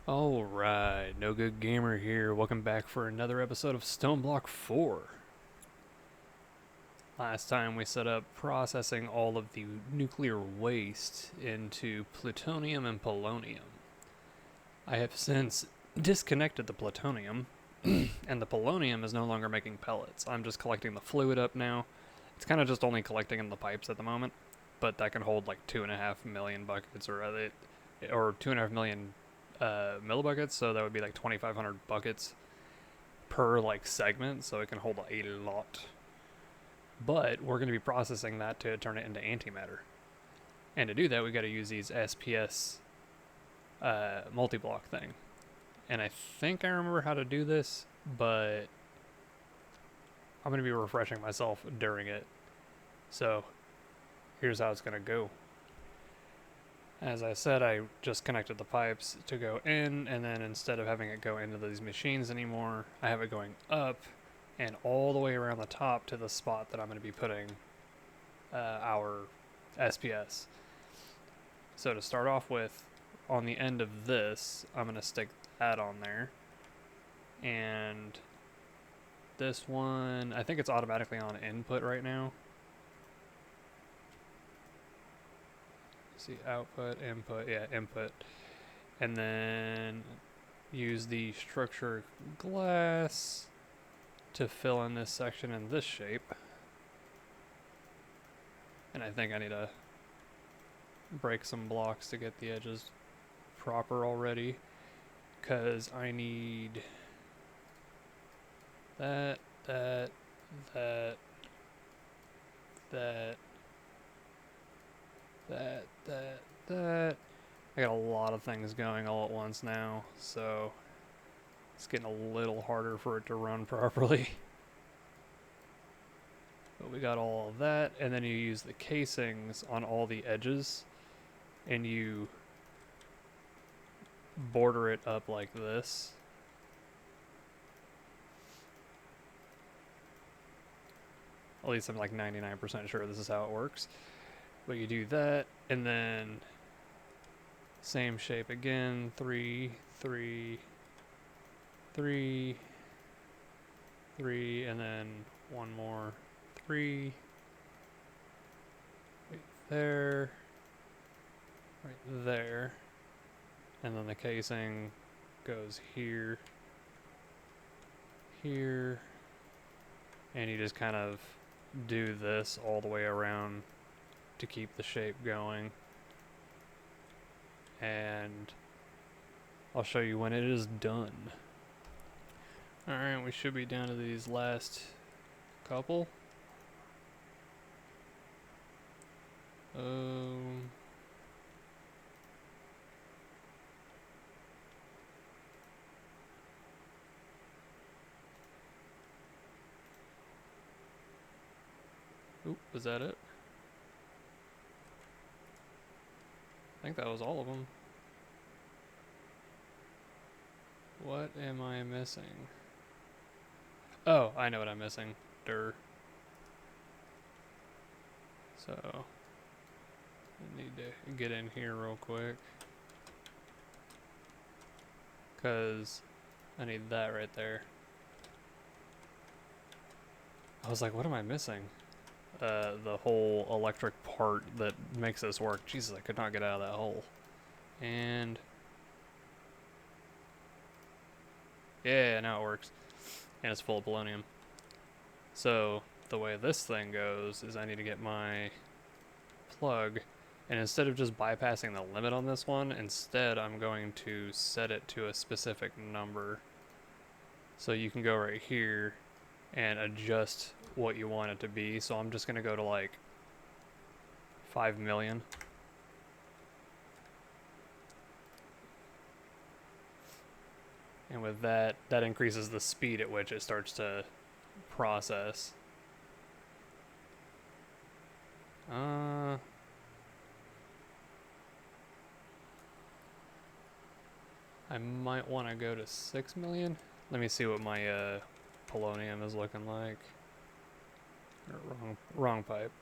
Alright, NoGoodGamer here. Welcome back for another episode of Stone Block 4. Last time we set up processing all of the nuclear waste into plutonium and polonium. I have since disconnected the plutonium, and the polonium is no longer making pellets. I'm just collecting the fluid up now. It's kind of just only collecting in the pipes at the moment, but that can hold like 2.5 million buckets or 2.5 million millibuckets, so that would be like 2,500 buckets per like segment, so it can hold a lot. But we're going to be processing that to turn it into antimatter, and to do that we got to use these SPS multi-block thing. And I think I remember how to do this, but I'm going to be refreshing myself during it. So here's how it's going to go. As I said, I just connected the pipes to go in, and then instead of having it go into these machines anymore, I have it going up and all the way around the top to the spot that I'm going to be putting our SPS. So to start off with, on the end of this, I'm going to stick that on there. And this one, I think it's automatically on input right now. See, output, input, yeah, input. And then use the structure glass to fill in this section in this shape. And I think I need to break some blocks to get the edges proper already, because I need that. I got a lot of things going all at once now, so it's getting a little harder for it to run properly. But we got all of that, and then you use the casings on all the edges, and you border it up like this. At least I'm like 99% sure this is how it works. But you do that, and then same shape again, 3, 3, 3, 3, and then one more 3, right there, right there, and then the casing goes here, here, and you just kind of do this all the way around to keep the shape going. And I'll show you when it is done. Alright, we should be down to these last couple. Oop, was that it? I think that was all of them. What am I missing? Oh, I know what I'm missing. So, I need to get in here real quick, because I need that right there. I was like, what am I missing? The whole electric part that makes this work. Jesus, I could not get out of that hole. And yeah, now it works. And it's full of polonium. So the way this thing goes is I need to get my plug, and instead of just bypassing the limit on this one, instead I'm going to set it to a specific number. So you can go right here and adjust what you want it to be. So I'm just going to go to like 5 million. And with that, that increases the speed at which it starts to process. I might want to go to 6 million. Let me see what my polonium is looking like. Wrong pipe.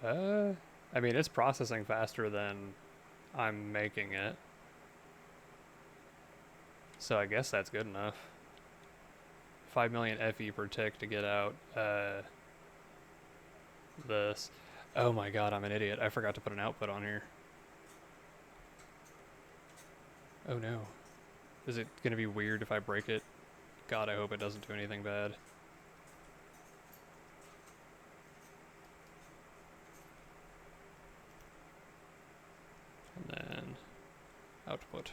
I mean, it's processing faster than I'm making it. So I guess that's good enough. 5 million FE per tick to get out this. Oh my god, I'm an idiot. I forgot to put an output on here. Oh no. Is it going to be weird if I break it? God, I hope it doesn't do anything bad. And then output.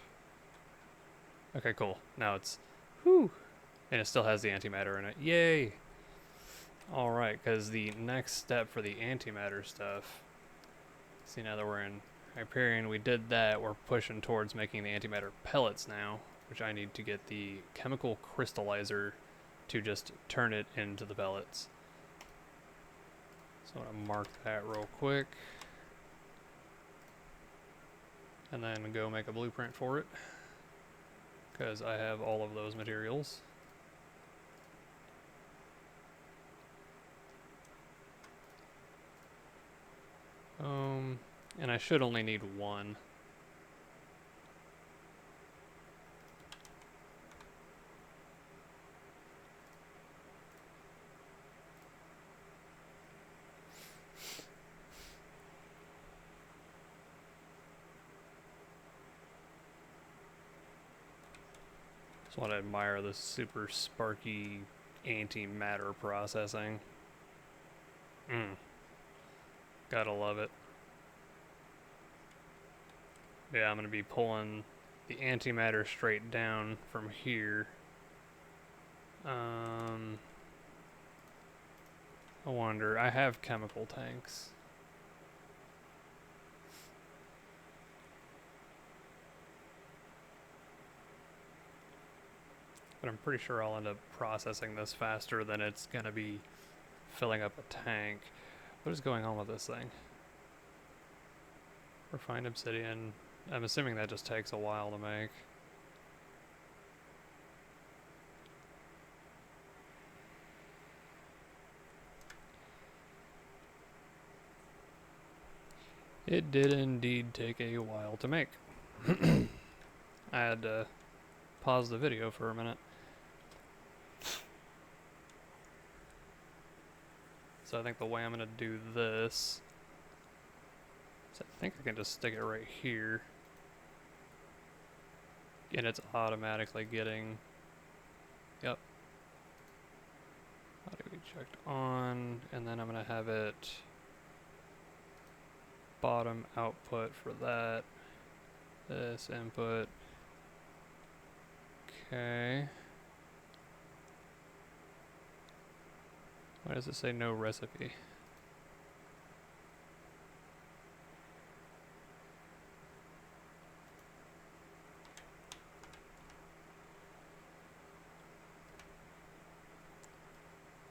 Okay, cool. Now it's, whew, and it still has the antimatter in it. Yay! Alright, because the next step for the antimatter stuff, see now that we're in Hyperion, we did that, we're pushing towards making the antimatter pellets now, which I need to get the chemical crystallizer to just turn it into the pellets. So I'm going to mark that real quick. And then go make a blueprint for it, because I have all of those materials. And I should only need one. Just want to admire the super sparky antimatter processing. Gotta love it. Yeah, I'm going to be pulling the antimatter straight down from here. I wonder, I have chemical tanks. But I'm pretty sure I'll end up processing this faster than it's going to be filling up a tank. What is going on with this thing? Refined obsidian. I'm assuming that just takes a while to make. It did indeed take a while to make. I had to pause the video for a minute. So I think the way I'm going to do this is I think I can just stick it right here. And it's automatically getting, yep. Audio be checked on, and then I'm going to have it bottom output for that. This input. Okay. Why does it say no recipe?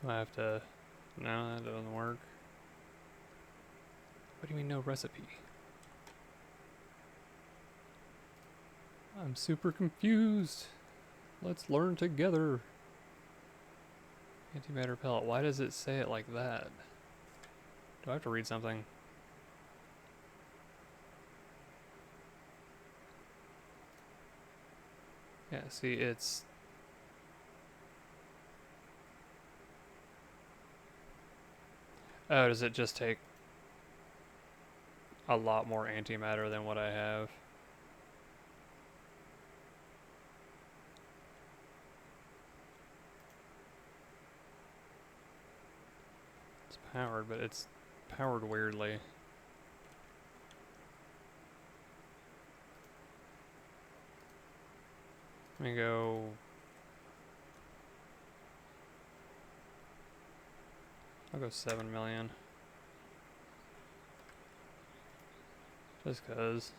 Do I have to... No, that doesn't work. What do you mean no recipe? I'm super confused. Let's learn together. Antimatter pellet. Why does it say it like that? Do I have to read something? Yeah, see, it's... Oh, does it just take a lot more antimatter than what I have? It's powered, but it's powered weirdly. Let me go... I'll go 7 million. Just cause.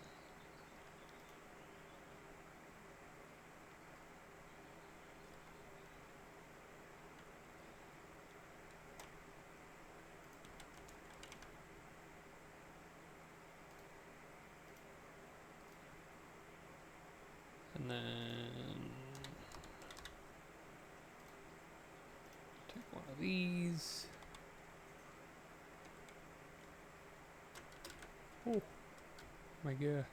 And then take one of these. Oh my god.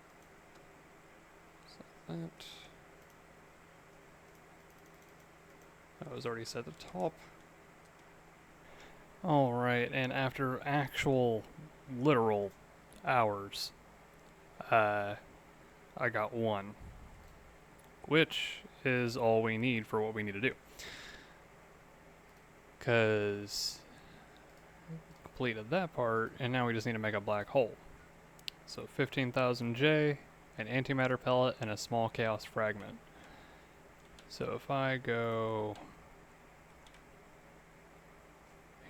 that. That was already set at the top. Alright, and after actual, literal hours, I got 1. Which is all we need for what we need to do. Because completed that part, and now we just need to make a black hole. So 15,000 J, an antimatter pellet, and a small chaos fragment. So if I go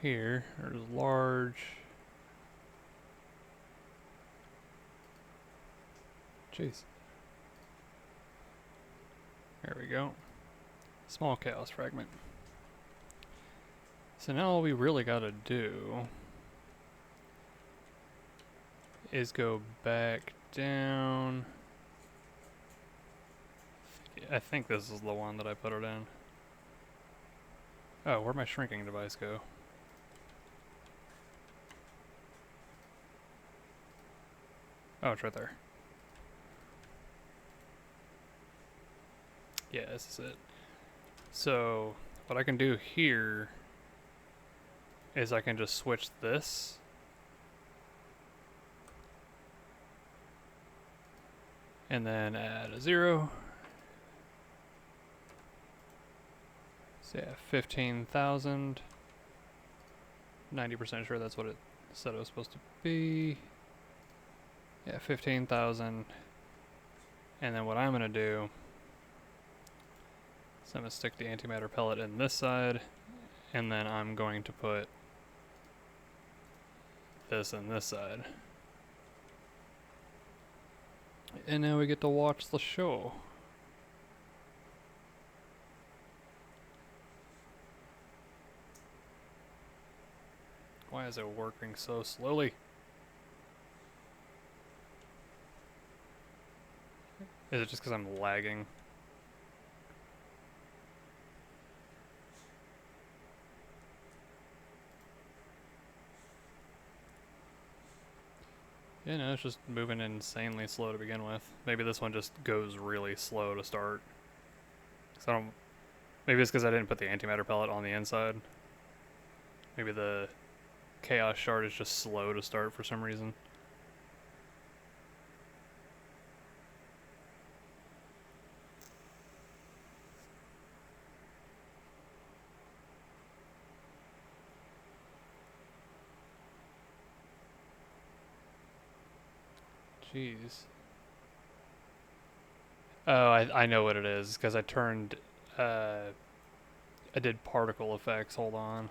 here, there's large. Jeez. There we go. Small chaos fragment. So now all we really gotta do is go back down. I think this is the one that I put it in. Oh, where'd my shrinking device go? Oh, it's right there. Yeah, this is it. So, what I can do here is I can just switch this. And then add a 0. So yeah, 15,000. 90% sure that's what it said it was supposed to be. Yeah, 15,000. And then what I'm gonna do is I'm gonna stick the antimatter pellet in this side, and then I'm going to put this in this side. And now we get to watch the show. Why is it working so slowly? Is it just because I'm lagging? Yeah, no, it's just moving insanely slow to begin with. Maybe this one just goes really slow to start. I don't. Maybe it's because I didn't put the antimatter pellet on the inside. Maybe the chaos shard is just slow to start for some reason. Jeez. Oh, I know what it is, because I turned, I did particle effects, hold on.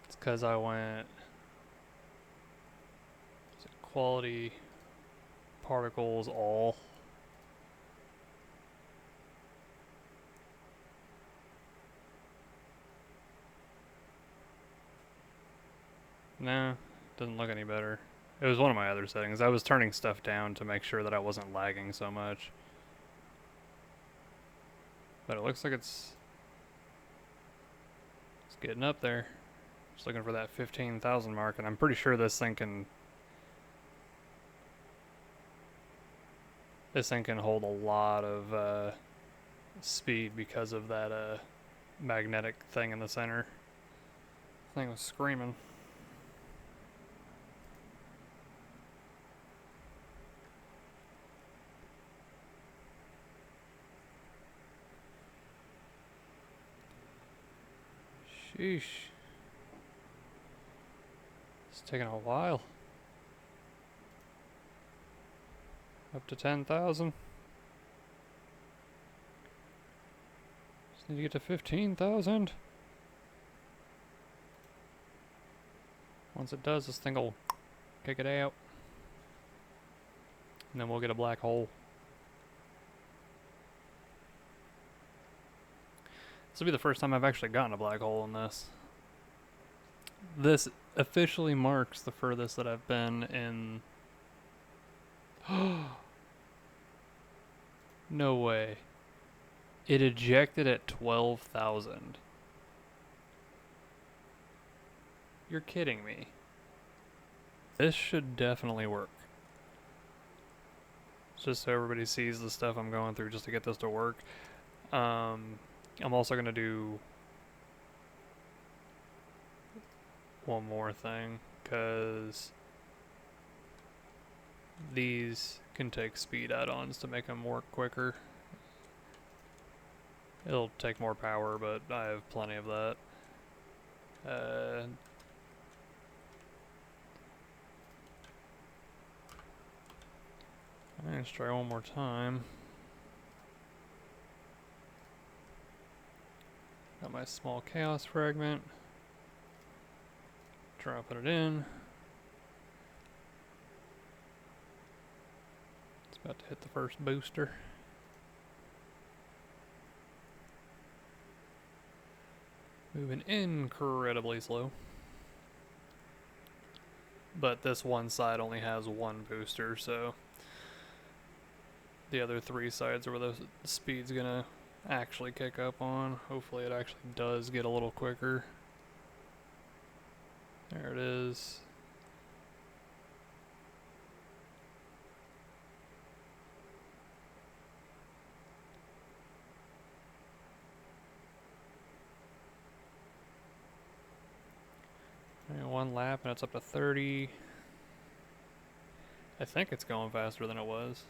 It's because I went, is it quality, particles, all. No, doesn't look any better. It was one of my other settings. I was turning stuff down to make sure that I wasn't lagging so much. But it looks like it's getting up there. Just looking for that 15,000 mark, and I'm pretty sure this thing can hold a lot of speed because of that magnetic thing in the center. Thing was screaming. Sheesh. It's taking a while. Up to 10,000. Just need to get to 15,000. Once it does, this thing will kick it out. And then we'll get a black hole. This will be the first time I've actually gotten a black hole in this. This officially marks the furthest that I've been in... No way. It ejected at 12,000. You're kidding me. This should definitely work. just so everybody sees the stuff I'm going through just to get this to work. I'm also going to do one more thing, because these can take speed add-ons to make them work quicker. It'll take more power, but I have plenty of that. Let's try one more time. Got my small chaos fragment. Dropping it in. It's about to hit the first booster. Moving incredibly slow. But this one side only has one booster, so the other three sides are where the speed's gonna actually kick up on. Hopefully it actually does get a little quicker. There it is. One lap and it's up to 30. I think it's going faster than it was.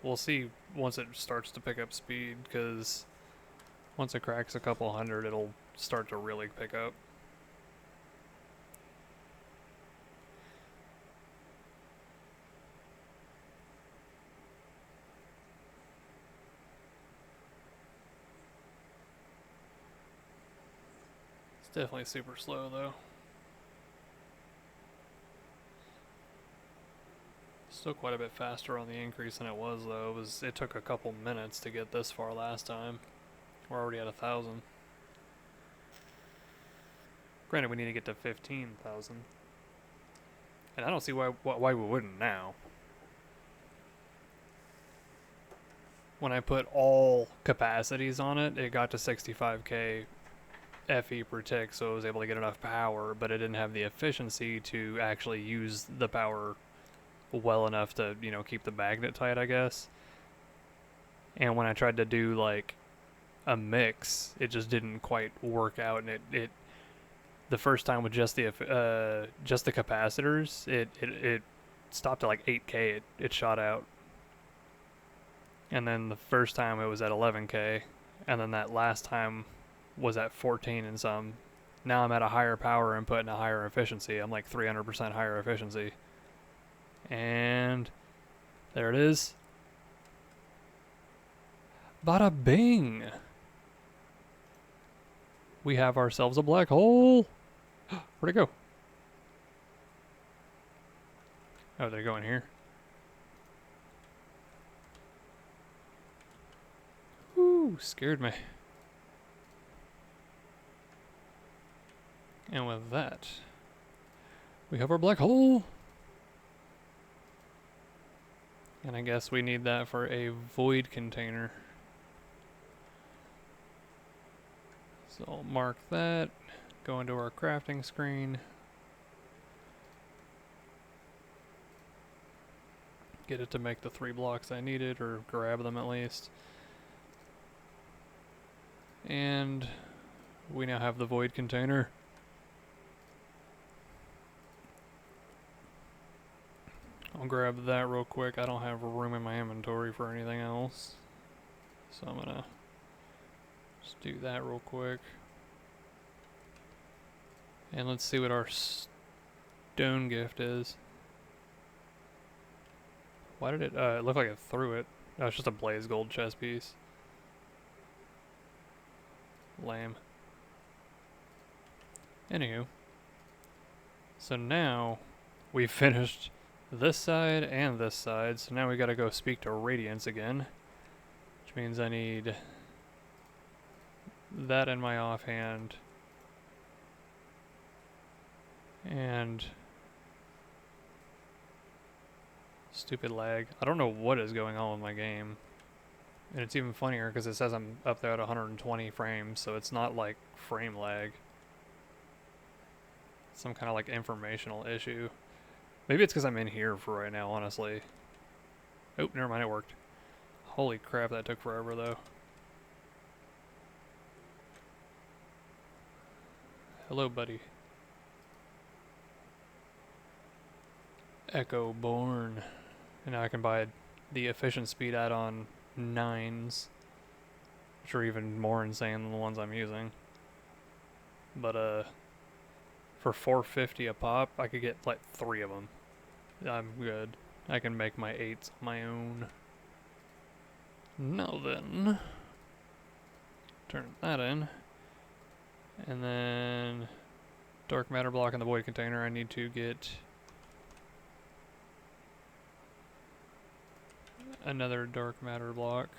We'll see once it starts to pick up speed, because once it cracks a couple hundred, it'll start to really pick up. It's definitely super slow though. Still quite a bit faster on the increase than it was though. It took a couple minutes to get this far last time. We're already at 1,000. Granted, we need to get to 15,000. And I don't see why we wouldn't now. When I put all capacities on it, it got to 65k FE per tick, so it was able to get enough power, but it didn't have the efficiency to actually use the power well enough to, you know, keep the magnet tight, I guess. And when I tried to do like a mix, it just didn't quite work out, and it the first time with just the capacitors, it stopped at like 8k. It shot out. And then the first time it was at 11k, and then that last time was at 14 and some. Now I'm at a higher power input and a higher efficiency. I'm like 300% higher efficiency. And there it is. Bada bing! We have ourselves a black hole! Where'd it go? Oh, they go in here. Ooh, scared me. And with that, we have our black hole. And I guess we need that for a void container. So I'll mark that, go into our crafting screen. Get it to make the 3 blocks I needed, or grab them at least. And we now have the void container. I'll grab that real quick. I don't have room in my inventory for anything else, so I'm gonna just do that real quick. And let's see what our stone gift is. Why did it look like it threw it? Oh, it's just a blaze gold chest piece. Lame. Anywho, so now we've finished this side and this side, so now we gotta go speak to Radiance again, which means I need that in my offhand, and stupid lag. I don't know what is going on with my game, and it's even funnier because it says I'm up there at 120 frames, so it's not like frame lag. It's some kind of like informational issue. Maybe it's because I'm in here for right now, honestly. Oh, never mind, it worked. Holy crap, that took forever though. Hello, buddy. Echo Born. And now I can buy the efficient speed add-on 9s, which are even more insane than the ones I'm using. But for $4.50 a pop, I could get like 3 of them. I'm good. I can make my 8s on my own. Now then, turn that in, and then dark matter block in the void container. I need to get another dark matter block.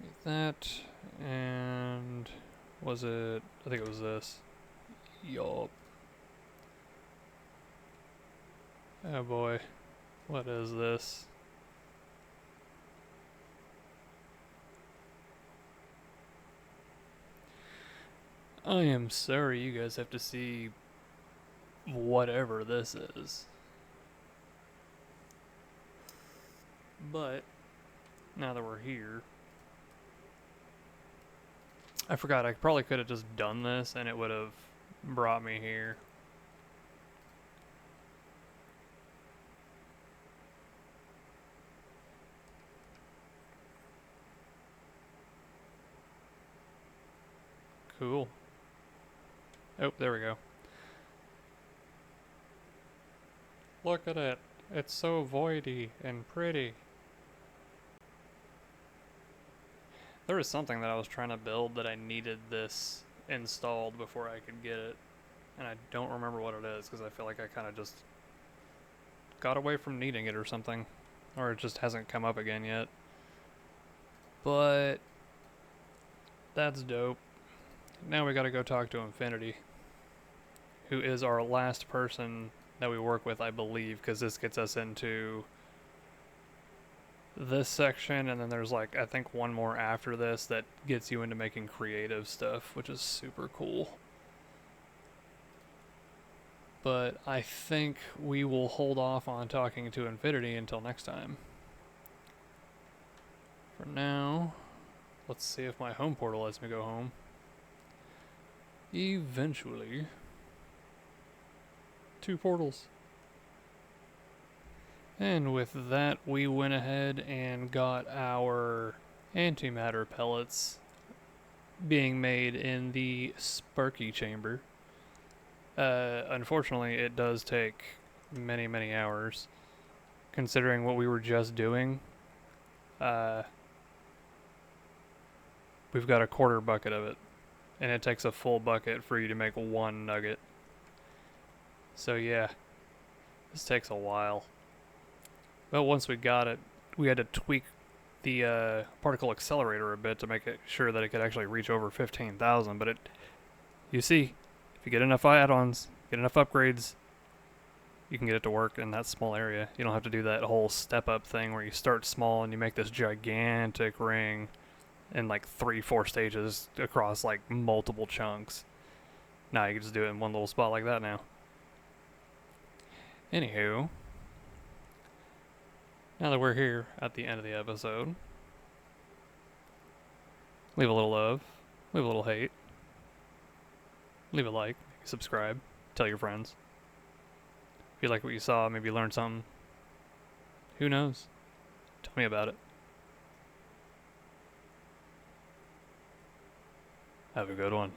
Get that, and was it? I think it was this. Yup. Oh boy, what is this? I am sorry you guys have to see whatever this is. But now that we're here, I forgot I probably could have just done this and it would have brought me here. Cool. Oh, there we go. Look at it. It's so voidy and pretty. There was something that I was trying to build that I needed this installed before I could get it. And I don't remember what it is because I feel like I kind of just got away from needing it or something. Or it just hasn't come up again yet. But that's dope. Now we gotta go talk to Infinity, who is our last person that we work with, I believe, because this gets us into this section, and then there's like, I think one more after this that gets you into making creative stuff, which is super cool. But I think we will hold off on talking to Infinity until next time. For now, let's see if my home portal lets me go home. Eventually. 2 portals. And with that, we went ahead and got our antimatter pellets being made in the Sparky chamber. Unfortunately, it does take many, many hours, considering what we were just doing. We've got a quarter bucket of it, and it takes a full bucket for you to make 1 nugget. So yeah, this takes a while. Well, once we got it, we had to tweak the particle accelerator a bit to make it sure that it could actually reach over 15,000. But you see, if you get enough add-ons, get enough upgrades, you can get it to work in that small area. You don't have to do that whole step-up thing where you start small and you make this gigantic ring in like 3-4 stages across like multiple chunks. Now you can just do it in one little spot like that now. Anywho, now that we're here at the end of the episode, leave a little love, leave a little hate, leave a like, subscribe, tell your friends. If you like what you saw, maybe you learned something. Who knows? Tell me about it. Have a good one.